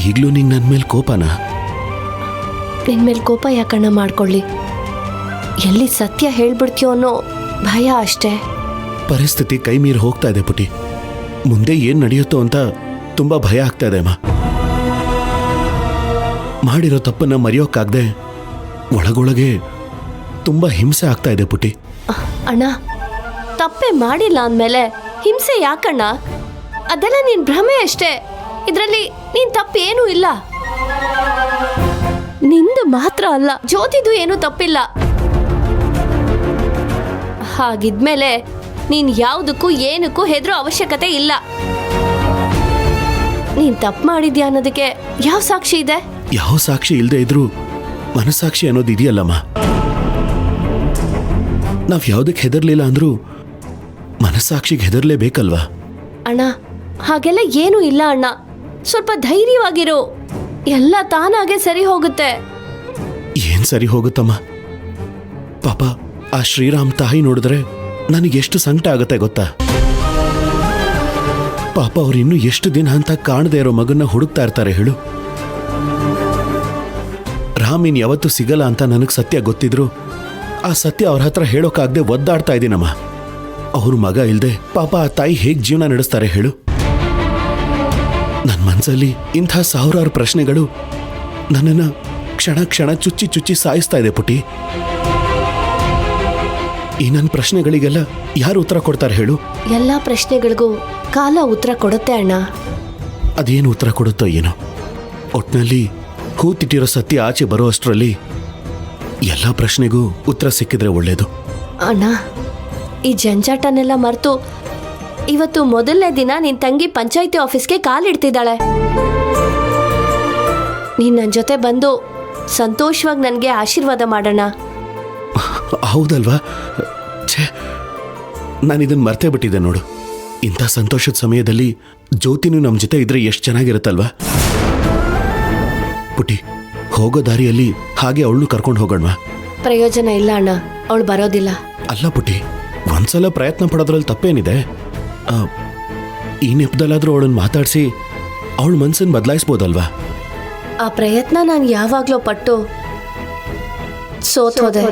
ಈಗಲೂ ನಿಂಗೆ ನನ್ನ ಮೇಲೆ ಕೋಪನಾ? ನಿನ್ನ ಮೇಲೆ ಕೋಪ ಯಾಕಣ್ಣ ಮಾಡ್ಕೊಳ್ಳಿ, ಎಲ್ಲಿ ಸತ್ಯ ಹೇಳ್ಬಿಡ್ತೀಯೋ ಅನ್ನೋ ಭಯ ಅಷ್ಟೇ. ಪರಿಸ್ಥಿತಿ ಕೈ ಮೀರಿ ಹೋಗ್ತಾ ಇದೆ ಪುಟಿ. ಮುಂದೆ ಏನು ನಡೆಯುತ್ತೋ ಅಂತ ತುಂಬ ಭಯ ಆಗ್ತಾ ಇದೆ ಅಮ್ಮ. ಮಾಡಿರೋ ತಪ್ಪನ್ನ ಮರೆಯೋಕ್ಕಾಗದೆ ಒಳಗೊಳಗೆ ತುಂಬ ಹಿಂಸೆ ಆಗ್ತಾ ಇದೆ ಪುಟಿ. ಅಣ್ಣ, ತಪ್ಪೇ ಮಾಡಿಲ್ಲ ಅಂದಮೇಲೆ ಹಿಂಸೆ ಯಾಕಣ್ಣ? ಅದೆಲ್ಲ ನಿನ್ ಭ್ರಮೆ ಅಷ್ಟೇ. ಇದರಲ್ಲಿ ನೀನ್ ತಪ್ಪೇನೂ ಇಲ್ಲ. ನಿಂದು ಮಾತ್ರ ಅಲ್ಲ, ಜ್ಯೋತಿದು ಏನೂ ತಪ್ಪಿಲ್ಲ. ಹಾಗಿದ್ಮೇಲೆ ನೀನ್ ಯಾವುದಕ್ಕೂ ಏನಕ್ಕೂ ಹೆದರೋ ಅವಶ್ಯಕತೆ ಇಲ್ಲ. ನೀನ್ ತಪ್ಪು ಮಾಡಿದ್ಯಾ ಅನ್ನೋದಕ್ಕೆ ಯಾವ ಸಾಕ್ಷಿ ಇದೆ? ಯಾವ ಸಾಕ್ಷಿ ಇಲ್ಲದೆ ಇದ್ರೂ ಮನಸ್ಸಾಕ್ಷಿ ಅನ್ನೋದು ಇದೆಯಲ್ಲಮ್ಮ. ನಾವ್ ಯಾವುದಕ್ಕೆ ಹೆದರ್ಲಿಲ್ಲ ಅಂದ್ರೂ ಮನಸ್ಸಾಕ್ಷಿಗೆ ಹೆದರ್ಲೇಬೇಕಲ್ವಾ? ಅಣ್ಣ, ಹಾಗೆಲ್ಲ ಏನೂ ಇಲ್ಲ ಅಣ್ಣ. ಸ್ವಲ್ಪ ಧೈರ್ಯವಾಗಿರು, ಎಲ್ಲ ತಾನಾಗೆ ಸರಿ ಹೋಗುತ್ತೆ. ಏನ್ ಸರಿ ಹೋಗುತ್ತಮ್ಮ? ಪಾಪ ಆ ಶ್ರೀರಾಮ್ ತಾಯಿ ನೋಡಿದ್ರೆ ನನಗೆಷ್ಟು ಸಂಕಟ ಆಗುತ್ತೆ ಗೊತ್ತಾ? ಪಾಪ ಅವ್ರು ಇನ್ನೂ ಎಷ್ಟು ದಿನ ಅಂತ ಕಾಣದೇ ಇರೋ ಮಗನ್ನ ಹುಡುಕ್ತಾ ಇರ್ತಾರೆ ಹೇಳು. ರಾಮಿನ್ ಯಾವತ್ತೂ ಸಿಗಲ್ಲ ಅಂತ ನನಗೆ ಸತ್ಯ ಗೊತ್ತಿದ್ರು ಆ ಸತ್ಯ ಅವ್ರ ಹತ್ರ ಹೇಳೋಕ್ಕಾಗದೆ ಒದ್ದಾಡ್ತಾ ಇದ್ದೀನಮ್ಮ. ಅವ್ರ ಮಗ ಇಲ್ದೆ ಪಾಪ ಆ ತಾಯಿ ಹೇಗೆ ಜೀವನ ನಡೆಸ್ತಾರೆ ಹೇಳು? ನನ್ನ ಮನಸ್ಸಲ್ಲಿ ಇಂಥ ಸಾವಿರಾರು ಪ್ರಶ್ನೆಗಳು ನನ್ನನ್ನು ಕ್ಷಣ ಕ್ಷಣ ಚುಚ್ಚಿ ಚುಚ್ಚಿ ಸಾಯಿಸ್ತಾ ಇದೆ ಪುಟಿ. ಈ ನನ್ನ ಪ್ರಶ್ನೆಗಳಿಗೆಲ್ಲ ಯಾರು ಉತ್ತರ ಕೊಡ್ತಾರೆ ಹೇಳು? ಎಲ್ಲ ಪ್ರಶ್ನೆಗಳಿಗೂ ಕಾಲ ಉತ್ತರ ಕೊಡುತ್ತೆ ಅಣ್ಣ. ಅದೇನು ಉತ್ತರ ಕೊಡುತ್ತೋ ಏನೋ. ಒಟ್ನಲ್ಲಿ ಹೂತಿಟ್ಟಿರೋ ಸತ್ಯ ಆಚೆ ಬರೋ ಅಷ್ಟರಲ್ಲಿ ಎಲ್ಲ ಪ್ರಶ್ನೆಗೂ ಉತ್ತರ ಸಿಕ್ಕಿದ್ರೆ ಒಳ್ಳೇದು. ಅಣ್ಣ, ಈ ಜಂಜಾಟನೆಲ್ಲ ಮರೆತು ಇವತ್ತು ಮೊದಲನೇ ದಿನ ನಿನ್ ತಂಗಿ ಪಂಚಾಯಿತಿ ಆಫೀಸ್ಗೆ ಕಾಲಿಡ್ತಿದ್ದಾಳೆ. ನೀನ್ ನನ್ನ ಜೊತೆ ಬಂದು ಸಂತೋಷವಾಗಿ ನನಗೆ ಆಶೀರ್ವಾದ ಮಾಡೋಣ. ಹೌದಲ್ವಾ? ಛೇ, ನಾನಿದನ್ನು ಮರ್ತೇ ಬಿಟ್ಟಿದ್ದೆ ನೋಡು. ಇಂಥ ಸಂತೋಷದ ಸಮಯದಲ್ಲಿ ಜ್ಯೋತಿನೂ ನಮ್ಮ ಜೊತೆ ಇದ್ರೆ ಎಷ್ಟು ಚೆನ್ನಾಗಿರುತ್ತಲ್ವಾ? ಪುಟಿ, ಹೋಗೋ ದಾರಿಯಲ್ಲಿ ಹಾಗೆ ಅವಳನ್ನು ಕರ್ಕೊಂಡು ಹೋಗೋಣವಾ? ಪ್ರಯೋಜನ ಇಲ್ಲ ಅಣ್ಣ, ಅವಳು ಬರೋದಿಲ್ಲ. ಅಲ್ಲ ಪುಟಿ, ಒಂದ್ಸಲ ಪ್ರಯತ್ನ ಪಡೋದ್ರಲ್ಲಿ ತಪ್ಪೇನಿದೆ? ಈ ನೆಪದಲ್ಲಾದ್ರೂ ಅವಳನ್ನು ಮಾತಾಡಿಸಿ ಅವಳ ಮನಸ್ಸನ್ನು ಬದಲಾಯಿಸ್ಬೋದಲ್ವಾ? ಆ ಪ್ರಯತ್ನ ನಾನು ಯಾವಾಗಲೂ ಪಟ್ಟು ಸೋತೋದೆ.